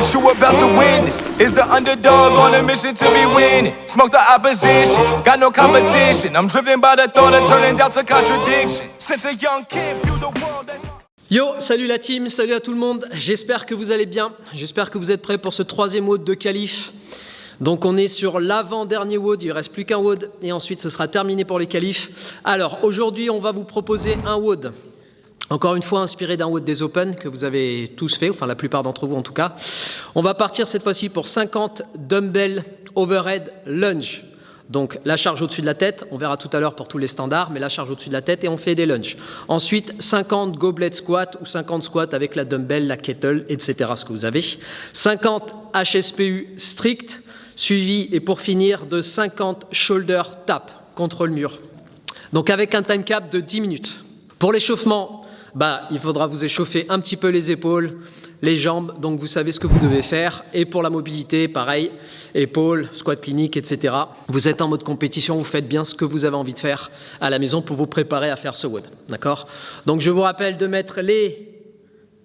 what you about to witness is the underdog on a mission to be winning. Smoke the opposition, got no competition. I'm driven by the thought of turning down to contradiction. Since a young kid, view the world as... Yo, salut la team, salut à tout le monde. J'espère que vous allez bien. J'espère que vous êtes prêts pour ce troisième WOD de qualif. Donc on est sur l'avant-dernier WOD, il ne reste plus qu'un WOD et ensuite ce sera terminé pour les qualifs. Alors aujourd'hui on va vous proposer un WOD, encore une fois inspiré d'un WOD des Open que vous avez tous fait, enfin la plupart d'entre vous en tout cas. On va partir cette fois-ci pour 50 dumbbell overhead lunge. Donc la charge au-dessus de la tête, on verra tout à l'heure pour tous les standards, mais la charge au-dessus de la tête et on fait des lunges. Ensuite 50 goblet squat ou 50 squats avec la dumbbell, la kettle, etc. ce que vous avez. 50 HSPU strict. Suivi et pour finir de 50 shoulder tap contre le mur. Donc avec un time cap de 10 minutes. Pour l'échauffement, il faudra vous échauffer un petit peu les épaules, les jambes, donc vous savez ce que vous devez faire. Et pour la mobilité, pareil, épaules, squat clinique, etc. Vous êtes en mode compétition, vous faites bien ce que vous avez envie de faire à la maison pour vous préparer à faire ce WOD. D'accord ? Donc je vous rappelle de mettre les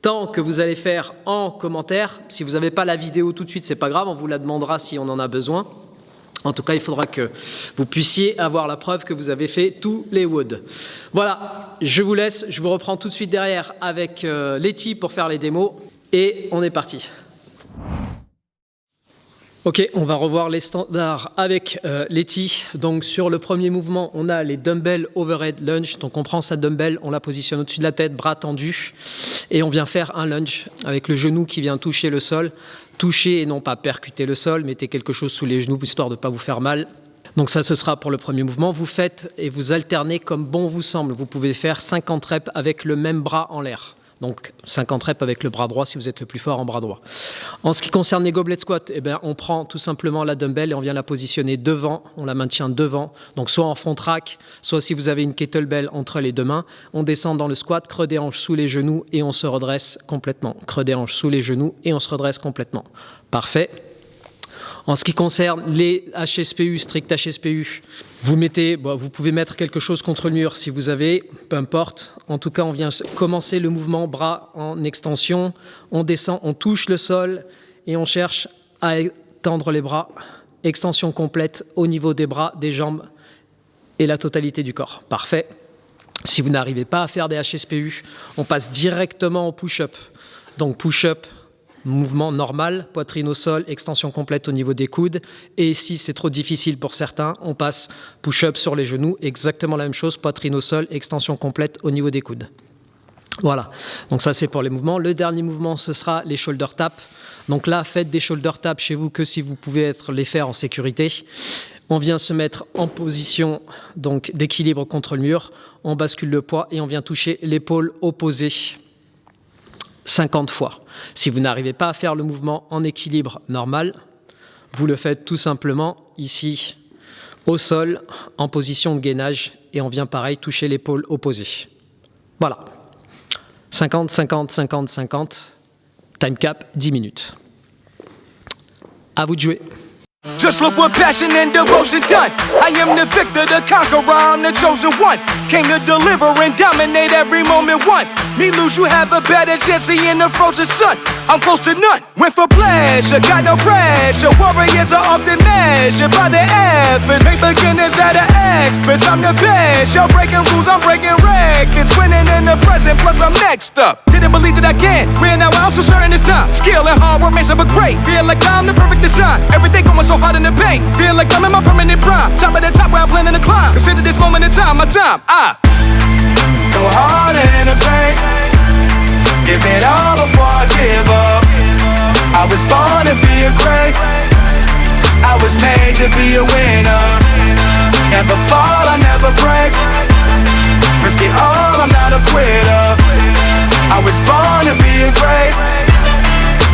temps que vous allez faire en commentaire. Si vous n'avez pas la vidéo tout de suite, c'est pas grave, on vous la demandera si on en a besoin. En tout cas, il faudra que vous puissiez avoir la preuve que vous avez fait tous les WOD. Voilà, je vous laisse, je vous reprends tout de suite derrière avec Letty pour faire les démos et on est parti. Ok, on va revoir les standards avec Letty. Donc sur le premier mouvement, on a les dumbbell overhead lunge. Donc on prend sa dumbbell, on la positionne au-dessus de la tête, bras tendus, et on vient faire un lunge avec le genou qui vient toucher le sol. Toucher et non pas percuter le sol, mettez quelque chose sous les genoux histoire de ne pas vous faire mal. Donc ça, ce sera pour le premier mouvement. Vous faites et vous alternez comme bon vous semble. Vous pouvez faire 50 reps avec le même bras en l'air. Donc 50 reps avec le bras droit si vous êtes le plus fort en bras droit. En ce qui concerne les goblet squats, on prend tout simplement la dumbbell et on vient la positionner devant, on la maintient devant, donc soit en front rack, soit si vous avez une kettlebell entre les deux mains, on descend dans le squat, creux des hanches sous les genoux et on se redresse complètement. Creux des hanches sous les genoux et on se redresse complètement. Parfait. En ce qui concerne les HSPU, strict HSPU, vous pouvez mettre quelque chose contre le mur si vous avez, peu importe. En tout cas, on vient commencer le mouvement bras en extension. On descend, on touche le sol et on cherche à étendre les bras. Extension complète au niveau des bras, des jambes et la totalité du corps. Parfait. Si vous n'arrivez pas à faire des HSPU, on passe directement au push-up. Donc push-up. Mouvement normal, poitrine au sol, extension complète au niveau des coudes. Et si c'est trop difficile pour certains, on passe push-up sur les genoux, exactement la même chose, poitrine au sol, extension complète au niveau des coudes. Voilà, donc ça c'est pour les mouvements. Le dernier mouvement, ce sera les shoulder taps. Donc là, faites des shoulder taps chez vous que si vous pouvez les faire en sécurité. On vient se mettre en position donc d'équilibre contre le mur. On bascule le poids et on vient toucher l'épaule opposée. 50 fois. Si vous n'arrivez pas à faire le mouvement en équilibre normal, vous le faites tout simplement ici, au sol, en position de gainage, et on vient pareil toucher l'épaule opposée. Voilà. 50, 50, 50, 50. Time cap, 10 minutes. À vous de jouer. Just look what passion and devotion done. I am the victor, the conqueror, I'm the chosen one. Came to deliver and dominate every moment one. Me lose, you have a better chance seeing the frozen sun. I'm close to none. Went for pleasure, got no pressure. Warriors are often measured by their effort. Make beginners out of experts. I'm the best. Y'all breaking rules, I'm breaking records. Winning in the present, plus I'm next up. Didn't believe that I can. Win now, I'm so certain it's time. Skill and hard work makes up a great. Feel like I'm the perfect design. Everything going so hard in the paint. Feel like I'm in my permanent prime. Top of the top where I'm planning to climb. Consider this moment in time, my time. Go hard in the paint. Give it all before I give up. I was born to be a great. I was made to be a winner. Never fall, I never break. Risk it all, I'm not a quitter. I was born to be a great.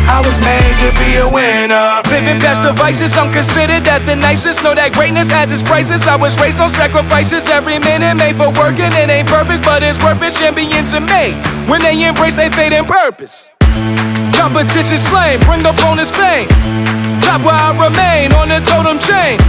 I was made to be a winner. Living past the vices, I'm considered as the nicest. Know that greatness has its prices. I was raised on sacrifices. Every minute made for working. It ain't perfect, but it's worth it. Champions are made when they embrace their fate and purpose. Competition slain, bring opponents pain. Top where I remain on the totem chain.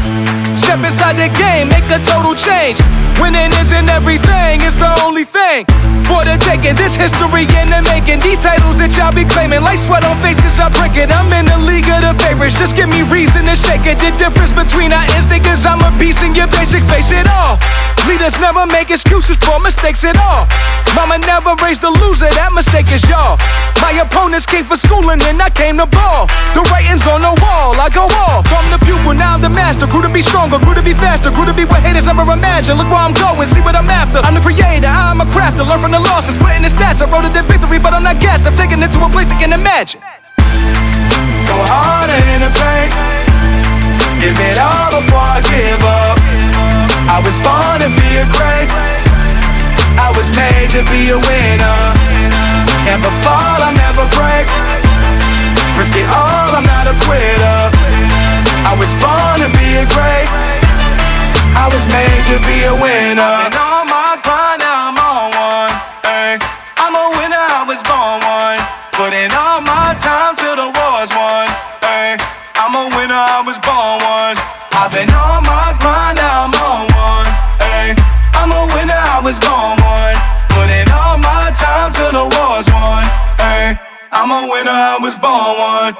Step inside the game, make the total change. Winning isn't everything, it's the only thing. for the taking. This history in the making. These titles that y'all be claiming, like sweat on faces, I break it. I'm in the league of the favorites. Just give me reason to shake it. The difference between our instinct is I'm a beast and you're basic. Face it all. Leaders never make excuses for mistakes at all. Mama never raised a loser, that mistake is y'all. My opponents came for schooling and I came to ball. The writing's on the wall, I go off. From the pupil, now I'm the master. Grew to be stronger, grew to be faster, grew to be what haters never imagined. Look where I'm going, see what I'm after. I'm the creator, I'm a crafter. Learn from the losses, putting the stats. I wrote it in victory, but I'm not gassed. I'm taking it to a place I can imagine. Go harder in the paint. Give it all before I give up. I was born to be a great. I was made to be a winner. Never fall, I never break. Risk it all, I'm not a quitter. I was born to be a great. I was made to be a winner. I've been on my grind, now I'm on one. Ay. I'm a winner, I was born one. Putting all my time till the war's won. Ay. I'm a winner, I was born one. I've been on my grind, now I'm on one. Ay. I'm a winner, I was born one. Putting all my time till the war's won. Ay. I'm a winner, I was born one.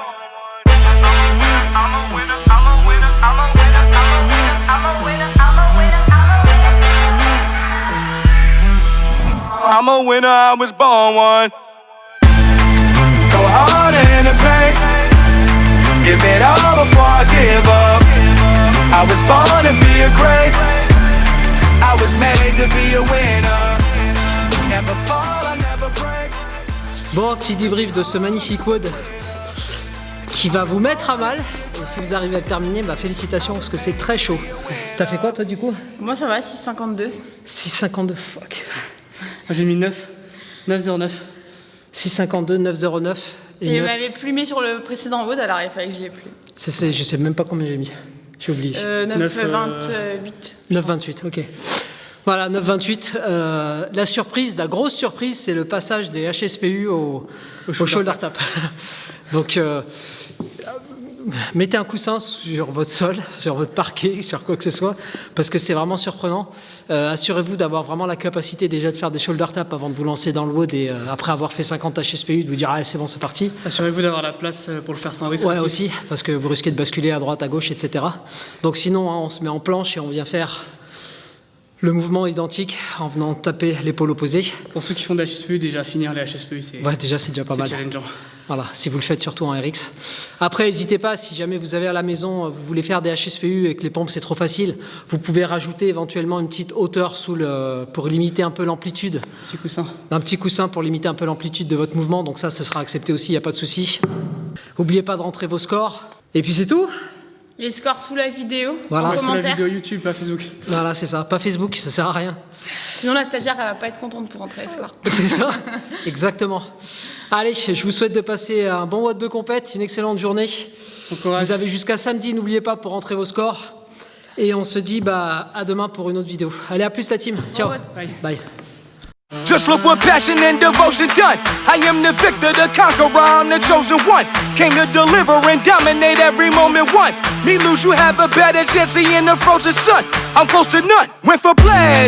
I'm a winner, I'm a winner, I'm a winner, I'm a winner, I'm a winner, I'm a winner, I'm a winner, I was born one. Go harder in the paint. Give it all before I give up. I was born to be a great. I was made to be a winner. Never fall, I never break. Bon, petit débrief de ce magnifique WOD qui va vous mettre à mal. Et si vous arrivez à le terminer, bah félicitations parce que c'est très chaud. T'as fait quoi toi du coup? Moi ça va, 6,52. 6,52, fuck. J'ai mis 9, 9,09. 6,52, 9,09 Et et il 9. m'avait plumé sur le précédent WOD, alors il fallait que je l'ai plume. Je sais même pas combien j'ai mis. J'ai oublié. 9,28. 9,28, ok. Voilà, 9,28. La surprise, la grosse surprise, c'est le passage des HSPU au shoulder tap. Donc, mettez un coussin sur votre sol, sur votre parquet, sur quoi que ce soit, parce que c'est vraiment surprenant. Assurez-vous d'avoir vraiment la capacité déjà de faire des shoulder tap avant de vous lancer dans le WOD et après avoir fait 50 HSPU, de vous dire « Ah, c'est bon, c'est parti ». Assurez-vous d'avoir la place pour le faire sans risque. Ouais, aussi, parce que vous risquez de basculer à droite, à gauche, etc. Donc sinon, hein, on se met en planche et on vient faire le mouvement identique en venant taper l'épaule opposée. Pour ceux qui font des HSPU, déjà finir les HSPU, c'est Ouais, déjà, c'est déjà pas mal. challengeant. Voilà, si vous le faites surtout en RX. Après, n'hésitez pas, si jamais vous avez à la maison, vous voulez faire des HSPU et que les pompes c'est trop facile, vous pouvez rajouter éventuellement une petite hauteur pour limiter un peu l'amplitude. Petit coussin. Un petit coussin pour limiter un peu l'amplitude de votre mouvement, donc ça, ce sera accepté aussi, il n'y a pas de souci. N'oubliez pas de rentrer vos scores. Et puis c'est tout. Les scores sous la vidéo, Voilà. en Sur la commentaire. vidéo YouTube, pas Facebook. Voilà, c'est ça. Pas Facebook, ça sert à rien. Sinon la stagiaire elle va pas être contente pour rentrer les scores. C'est ça, exactement. Allez, je vous souhaite de passer un bon WOD de compète, une excellente journée. Bon courage. Vous avez jusqu'à samedi, n'oubliez pas, pour rentrer vos scores. Et on se dit à demain pour une autre vidéo. Allez, à plus la team. Ciao. Bye. Bye. Just look what passion and devotion done. I am the victor, the conqueror, I'm the chosen one. Came to deliver and dominate every moment one. Me lose, you have a better chance, see in the frozen sun. I'm close to none. Went for blood,